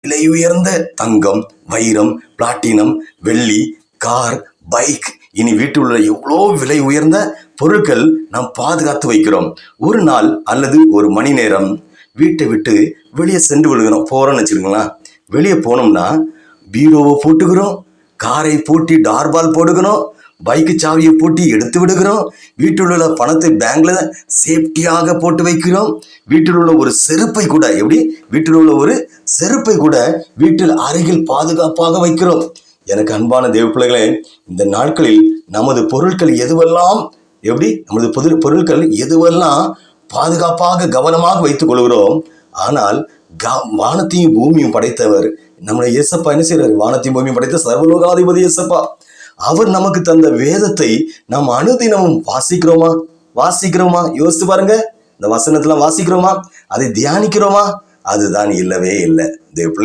விலை உயர்ந்த தங்கம், வைரம், பிளாட்டினம், வெள்ளி, கார், பைக், இனி வீட்டில் உள்ள எவ்வளோ விலை உயர்ந்த பொருட்கள் நாம் பாதுகாத்து வைக்கிறோம். ஒரு நாள் அல்லது ஒரு மணி நேரம் வீட்டை விட்டு வெளியே சென்று விடுகிறோம், போறோம்னு வச்சுக்கோங்களேன். வெளியே போனோம்னா பீரோவை போட்டுக்கிறோம், காரை பூட்டி டார்பால் போடுகிறோம், பைக்கு சாவியை பூட்டி எடுத்து விடுகிறோம், வீட்டில் உள்ள பணத்தை பேங்க்ல சேஃப்டியாக போட்டு வைக்கிறோம். வீட்டில் உள்ள ஒரு செருப்பை கூட வீட்டில் உள்ள ஒரு செருப்பை கூட வீட்டில் அருகில் பாதுகாப்பாக வைக்கிறோம். எனக்கு அன்பான தேவ பிள்ளைகளே, இந்த நாட்களில் நமது பொருட்கள் எதுவெல்லாம் பாதுகாப்பாக கவனமாக வைத்துக் கொள்கிறோம். ஆனால் வானத்தையும் பூமியும் படைத்தவர் நம்முடைய இயேசப்பா என்ன செய்யறாரு? வானத்தையும் பூமியும் படைத்த சர்வலோகாதிபதி இயேசப்பா, அவர் நமக்கு தந்த வேதத்தை நாம் அனுதினமும் வாசிக்கிறோமா? யோசித்து பாருங்க. இந்த வசனத்துல வாசிக்கிறோமா? அதை தியானிக்கிறோமா? அதுதான் இல்லவே இல்லை. தேவ பிள்ளை